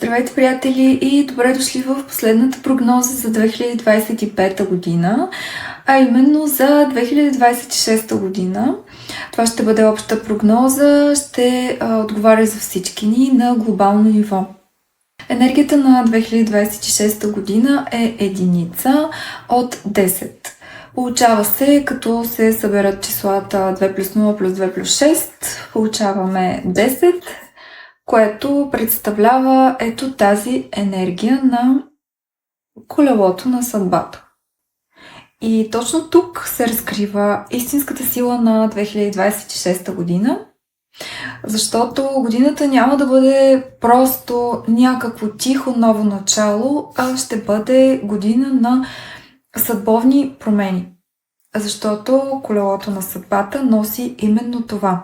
Здравейте, приятели, и добре дошли в последната прогноза за 2025 година, а именно за 2026 година. Това ще бъде обща прогноза, ще отговаря за всички ни на глобално ниво. Енергията на 2026 година е единица от 10. Получава се, като се съберат числата 2 плюс 0 плюс 2 плюс 6, получаваме 10, което представлява ето тази енергия на колелото на съдбата. И точно тук се разкрива истинската сила на 2026 година, защото годината няма да бъде просто някакво тихо ново начало, а ще бъде година на съдбовни промени. Защото колелото на съдбата носи именно това.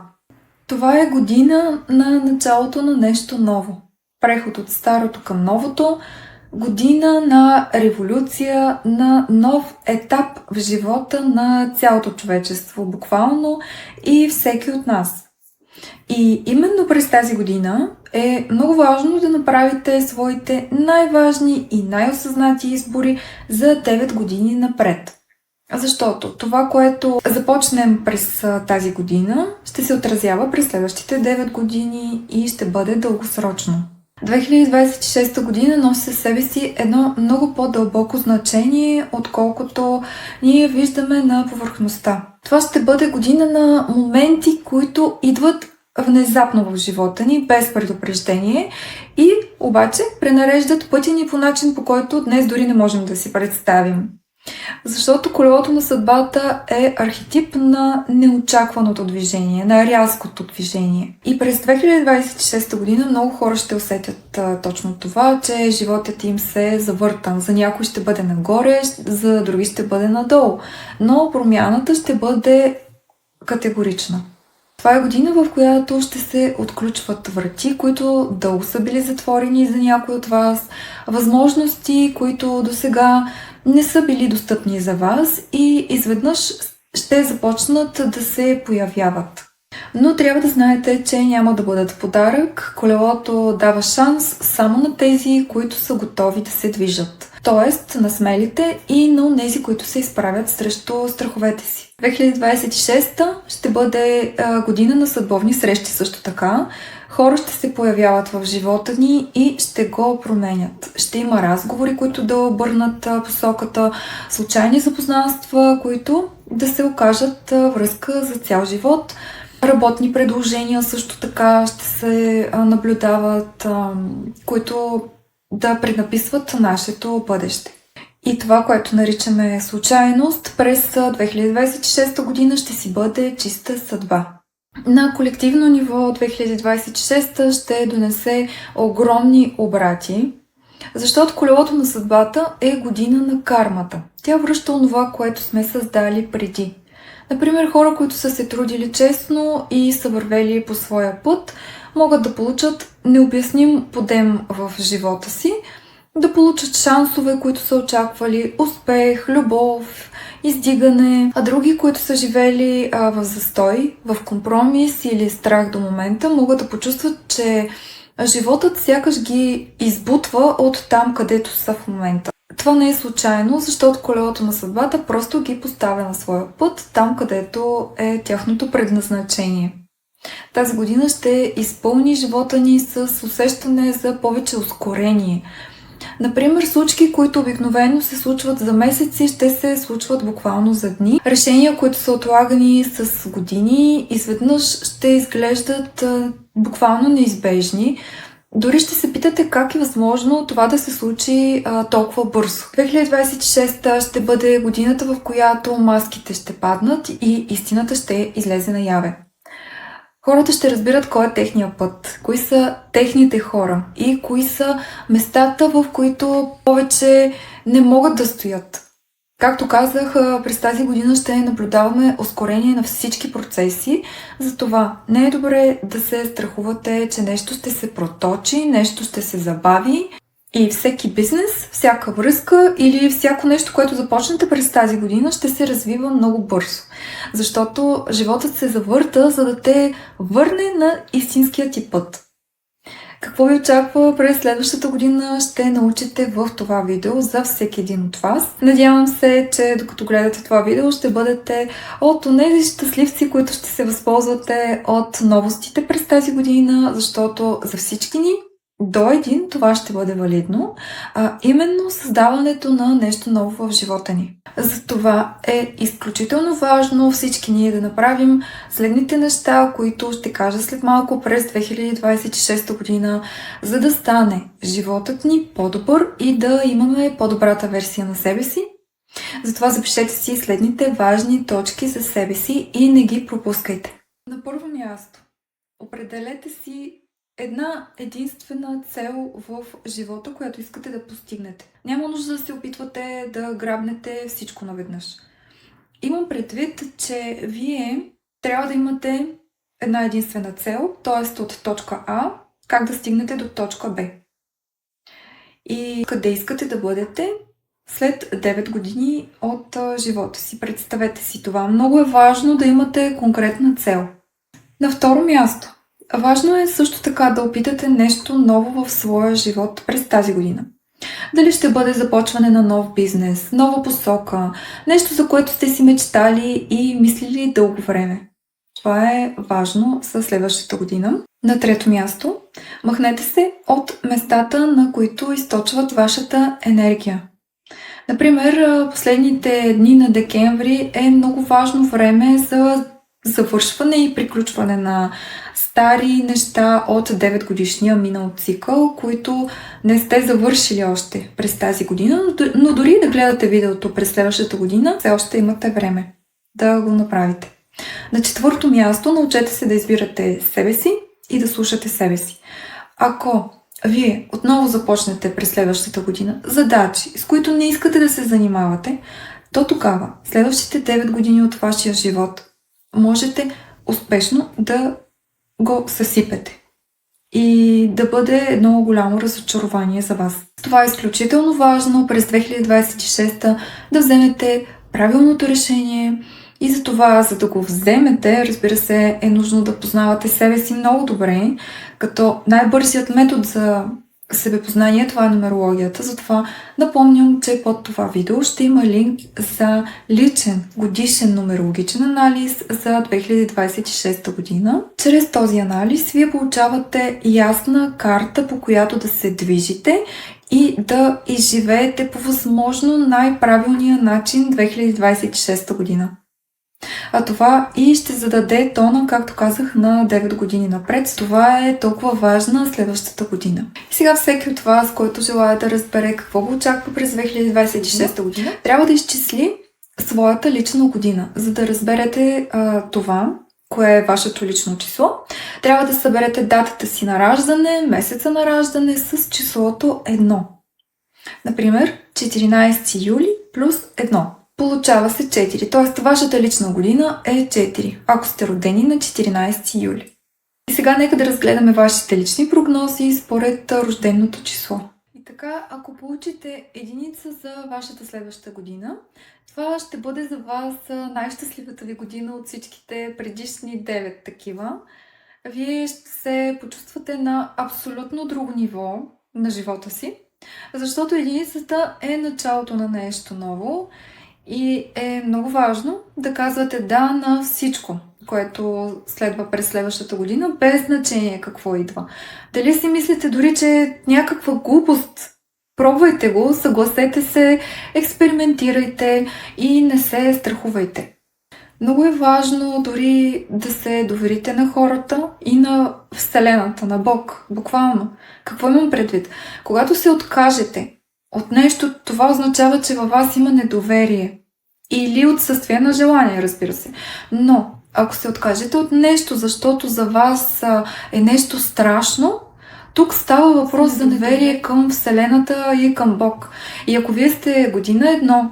Това е година на началото на нещо ново. Преход от старото към новото, година на революция, на нов етап в живота на цялото човечество, буквално, и всеки от нас. И именно през тази година е много важно да направите своите най-важни и най-осъзнати избори за 9 години напред. Защото това, което започнем през тази година, ще се отразява през следващите 9 години и ще бъде дългосрочно. 2026 година носи със себе си едно много по-дълбоко значение, отколкото ние виждаме на повърхността. Това ще бъде година на моменти, които идват внезапно в живота ни, без предупреждение, и обаче пренареждат пътя ни по начин, по който днес дори не можем да си представим. Защото колелото на съдбата е архетип на неочакваното движение, на рязкото движение. И през 2026 година много хора ще усетят точно това, че животът им се завърта. За някой ще бъде нагоре, за други ще бъде надолу. Но промяната ще бъде категорична. Това е година, в която ще се отключват врати, които дълго са били затворени за някой от вас, възможности, които досега не са били достъпни за вас и изведнъж ще започнат да се появяват. Но трябва да знаете, че няма да бъдат подарък. Колелото дава шанс само на тези, които са готови да се движат. Тоест на смелите и на тези, които се изправят срещу страховете си. 2026 ще бъде година на съдбовни срещи също така. Хора ще се появяват в живота ни и ще го променят. Ще има разговори, които да обърнат посоката, случайни запознанства, които да се окажат връзка за цял живот. Работни предложения също така ще се наблюдават, които да пренаписват нашето бъдеще. И това, което наричаме случайност, през 2026 година ще си бъде чиста съдба. На колективно ниво 2026 ще донесе огромни обрати, защото колелото на съдбата е година на кармата. Тя връща онова, което сме създали преди. Например, хора, които са се трудили честно и са вървели по своя път, могат да получат необясним подем в живота си, да получат шансове, които са очаквали, успех, любов, издигане, а други, които са живели в застой, в компромис или страх до момента, могат да почувстват, че животът сякаш ги избутва от там, където са в момента. Това не е случайно, защото колелото на съдбата просто ги поставя на своя път, там където е тяхното предназначение. Тази година ще изпълни живота ни с усещане за повече ускорение. Например, случки, които обикновено се случват за месеци, ще се случват буквално за дни. Решения, които са отлагани с години, изведнъж ще изглеждат буквално неизбежни. Дори ще се питате как е възможно това да се случи толкова бързо. 2026 ще бъде годината, в която маските ще паднат и истината ще излезе наяве. Хората ще разбират кой е техния път, кои са техните хора и кои са местата, в които повече не могат да стоят. Както казах, през тази година ще наблюдаваме ускорение на всички процеси, затова не е добре да се страхувате, че нещо ще се проточи, нещо ще се забави. И всеки бизнес, всяка връзка или всяко нещо, което започнете през тази година, ще се развива много бързо. Защото животът се завърта, за да те върне на истинския ти път. Какво ви очаква през следващата година, ще научите в това видео за всеки един от вас. Надявам се, че докато гледате това видео, ще бъдете от онези щастливци, които ще се възползвате от новостите през тази година, защото за всички ни до един това ще бъде валидно, а именно създаването на нещо ново в живота ни. Затова е изключително важно всички ние да направим следните неща, които ще кажа след малко през 2026 година, за да стане животът ни по-добър и да имаме по-добрата версия на себе си. Затова запишете си следните важни точки за себе си и не ги пропускайте. На първо място, определете си една единствена цел в живота, която искате да постигнете. Няма нужда да се опитвате да грабнете всичко наведнъж. Имам предвид, че вие трябва да имате една единствена цел, т.е. от точка А, как да стигнете до точка Б. И къде искате да бъдете след 9 години от живота си. Представете си това. Много е важно да имате конкретна цел. На второ място, важно е също така да опитате нещо ново в своя живот през тази година. Дали ще бъде започване на нов бизнес, нова посока, нещо за което сте си мечтали и мислили дълго време. Това е важно за следващата година. На трето място, махнете се от местата, на които източват вашата енергия. Например, последните дни на декември е много важно време за завършване и приключване на стари неща от 9 годишния минал цикъл, които не сте завършили още през тази година, но дори да гледате видеото през следващата година, все още имате време да го направите. На четвърто място, научете се да избирате себе си и да слушате себе си. Ако вие отново започнете през следващата година задачи, с които не искате да се занимавате, то тогава, следващите 9 години от вашия живот, можете успешно да го съсипете и да бъде едно голямо разочарование за вас. Това е изключително важно през 2026 да вземете правилното решение и за това, за да го вземете, разбира се, е нужно да познавате себе си много добре, като най-бързият метод за себепознание, това е нумерологията. Затова напомням, че под това видео ще има линк за личен годишен нумерологичен анализ за 2026 година. Чрез този анализ вие получавате ясна карта, по която да се движите и да изживеете по възможно най-правилния начин 2026 година. А това и ще зададе тона, както казах, на 9 години напред. Това е толкова важна следващата година. И сега всеки от вас, който желая да разбере какво го очаква през 2026 година, трябва да изчисли своята лична година. За да разберете това, кое е вашето лично число, трябва да съберете датата си на раждане, месеца на раждане с числото 1. Например, 14 юли плюс 1. Получава се 4, т.е. вашата лична година е 4, ако сте родени на 14 юли. И сега нека да разгледаме вашите лични прогнози според рожденото число. И така, ако получите единица за вашата следваща година, това ще бъде за вас най-щастливата ви година от всичките предишни 9 такива. Вие ще се почувствате на абсолютно друго ниво на живота си, защото единицата е началото на нещо ново. И е много важно да казвате да на всичко, което следва през следващата година, без значение какво идва. Дали си мислите дори, че е някаква глупост, пробвайте го, съгласете се, експериментирайте и не се страхувайте. Много е важно дори да се доверите на хората и на Вселената, на Бог, буквално. Какво имам предвид? Когато се откажете от нещо, това означава, че във вас има недоверие или отсъствие на желание, разбира се. Но ако се откажете от нещо, защото за вас е нещо страшно, тук става въпрос за доверие към Вселената и към Бог. И ако вие сте година 1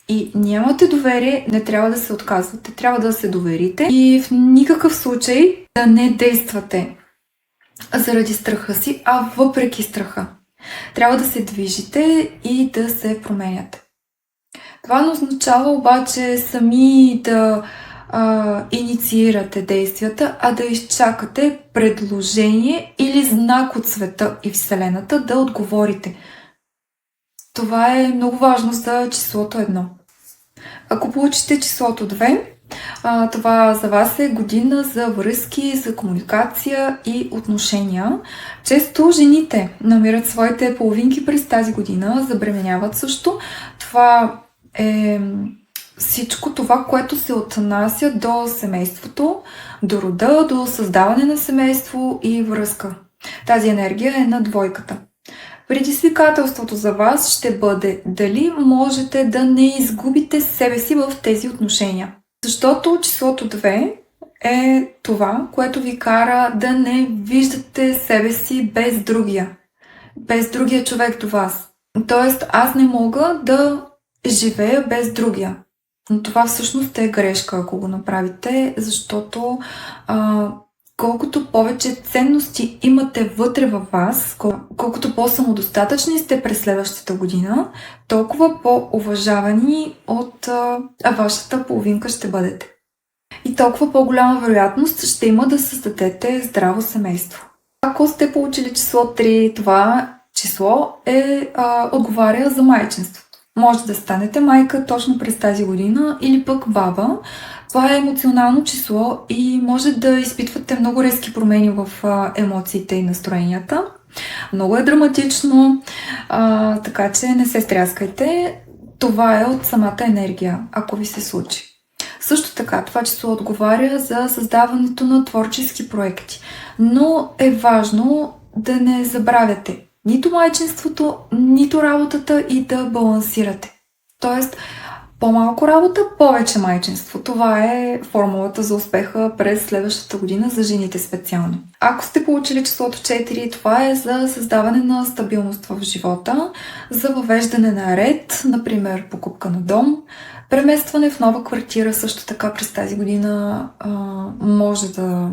и нямате доверие, не трябва да се отказвате. Трябва да се доверите и в никакъв случай да не действате заради страха си, а въпреки страха. Трябва да се движите и да се променяте. Това не означава обаче сами да инициирате действията, а да изчакате предложение или знак от света и Вселената да отговорите. Това е много важно за числото 1. Ако получите числото 2, това за вас е година за връзки, за комуникация и отношения. Често жените намират своите половинки през тази година, забременяват също. Това е всичко това, което се отнася до семейството, до рода, до създаване на семейство и връзка. Тази енергия е на двойката. Предизвикателството за вас ще бъде дали можете да не изгубите себе си в тези отношения. Защото числото 2 е това, което ви кара да не виждате себе си без другия човек до вас. Тоест, аз не мога да живея без другия. Но това всъщност е грешка, ако го направите, защото колкото повече ценности имате вътре във вас, колкото по-самодостатъчни сте през следващата година, толкова по-уважавани от вашата половинка ще бъдете. И толкова по-голяма вероятност ще има да създадете здраво семейство. Ако сте получили число 3, това число отговаря за майчинството. Може да станете майка точно през тази година или пък баба. Това е емоционално число и може да изпитвате много резки промени в емоциите и настроенията. Много е драматично, така че не се стряскайте. Това е от самата енергия, ако ви се случи. Също така, това число отговаря за създаването на творчески проекти. Но е важно да не забравяте нито майчинството, нито работата и да балансирате. Тоест, по-малко работа, повече майчинство. Това е формулата за успеха през следващата година за жените специално. Ако сте получили числото 4, това е за създаване на стабилност в живота, за въвеждане на ред, например покупка на дом, преместване в нова квартира също така през тази година може да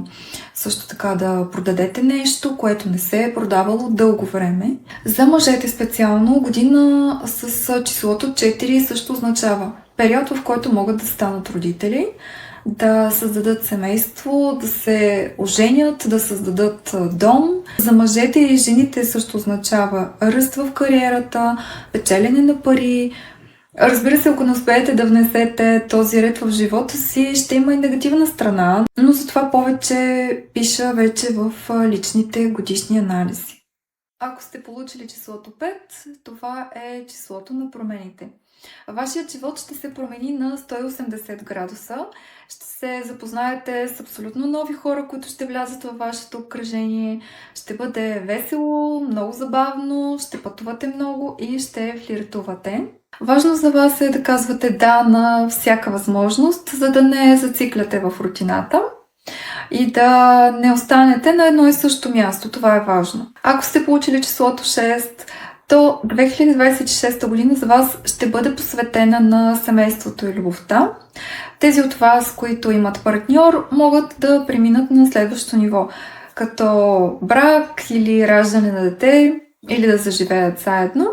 също така да продадете нещо, което не се е продавало дълго време. За мъжете специално година с числото 4 също означава период, в който могат да станат родители, да създадат семейство, да се оженят, да създадат дом. За мъжете и жените също означава ръст в кариерата, печелене на пари. Разбира се, ако не успеете да внесете този ред в живота си, ще има и негативна страна, но за това повече пиша вече в личните годишни анализи. Ако сте получили числото 5, това е числото на промените. Вашият живот ще се промени на 180 градуса. Ще се запознаете с абсолютно нови хора, които ще влязат във вашето обкръжение. Ще бъде весело, много забавно, ще пътувате много и ще флиртувате. Важно за вас е да казвате да на всяка възможност, за да не зацикляте в рутината и да не останете на едно и също място. Това е важно. Ако сте получили числото 6, то 2026 година за вас ще бъде посветена на семейството и любовта. Тези от вас, които имат партньор, могат да преминат на следващото ниво, като брак или раждане на дете, или да заживеят заедно.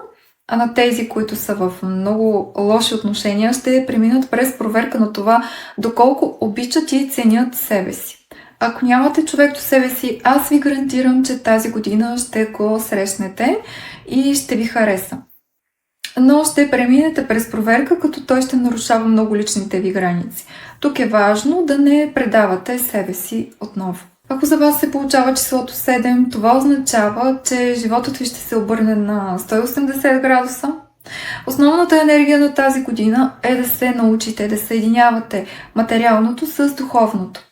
А на тези, които са в много лоши отношения, ще преминат през проверка на това доколко обичат и ценят себе си. Ако нямате човек до себе си, аз ви гарантирам, че тази година ще го срещнете и ще ви хареса. Но ще преминете през проверка, като той ще нарушава много личните ви граници. Тук е важно да не предавате себе си отново. Ако за вас се получава числото 7, това означава, че животът ви ще се обърне на 180 градуса. Основната енергия на тази година е да се научите да съединявате материалното с духовното.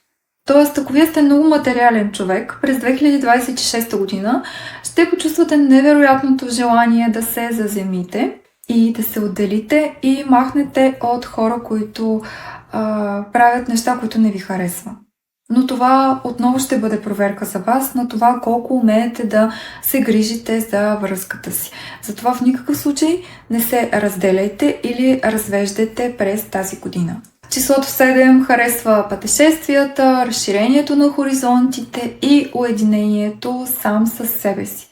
Тоест, ако вие сте много материален човек, през 2026 година ще почувствате невероятното желание да се заземите и да се отделите и махнете от хора, които правят неща, които не ви харесват. Но това отново ще бъде проверка за вас на това колко умеете да се грижите за връзката си. Затова в никакъв случай не се разделяйте или развеждайте през тази година. Числото 7 харесва пътешествията, разширението на хоризонтите и уединението сам със себе си.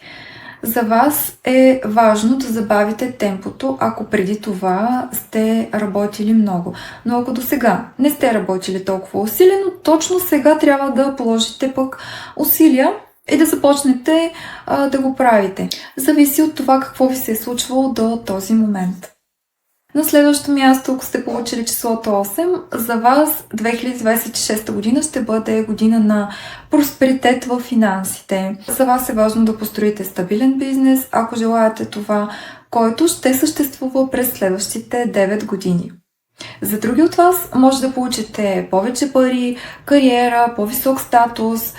За вас е важно да забавите темпото, ако преди това сте работили много. Но ако до сега не сте работили толкова усилено, точно сега трябва да положите пък усилия и да започнете да го правите. Зависи от това какво ви се е случвало до този момент. На следващото място, ако сте получили числото 8, за вас 2026 година ще бъде година на просперитет в финансите. За вас е важно да построите стабилен бизнес, ако желаете това, който ще съществува през следващите 9 години. За други от вас може да получите повече пари, кариера, по-висок статус,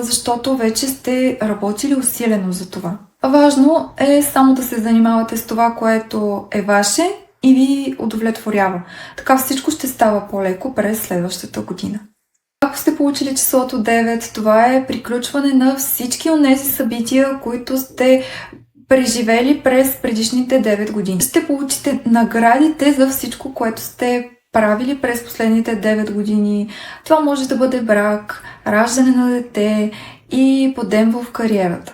защото вече сте работили усилено за това. Важно е само да се занимавате с това, което е ваше и ви удовлетворява. Така всичко ще става по-леко през следващата година. Ако сте получили числото 9, това е приключване на всички онези събития, които сте преживели през предишните 9 години. Ще получите наградите за всичко, което сте правили през последните 9 години. Това може да бъде брак, раждане на дете и подем в кариерата.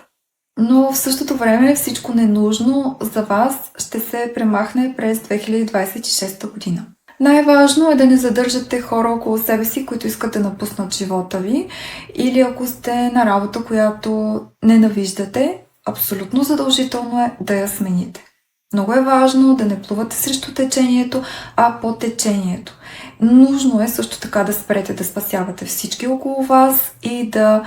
Но в същото време всичко ненужно за вас ще се премахне през 2026 година. Най-важно е да не задържате хора около себе си, които искат да напуснат живота ви, или ако сте на работа, която ненавиждате, абсолютно задължително е да я смените. Много е важно да не плувате срещу течението, а по течението. Нужно е също така да спрете да спасявате всички около вас и да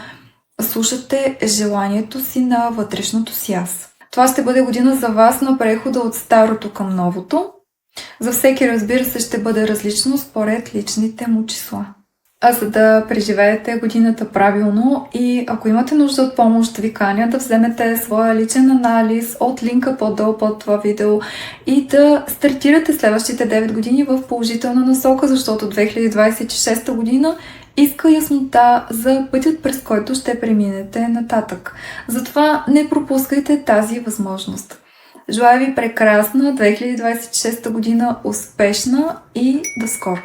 слушате желанието си на вътрешното си аз. Това ще бъде година за вас на прехода от старото към новото. За всеки, разбира се, ще бъде различно според личните му числа. А за да преживеете годината правилно и ако имате нужда от помощ, ви каня да вземете своя личен анализ от линка по-долу под това видео и да стартирате следващите 9 години в положителна насока, защото 2026 година иска яснота за пътят, през който ще преминете нататък. Затова не пропускайте тази възможност. Желая ви прекрасна 2026 година, успешна и до скоро!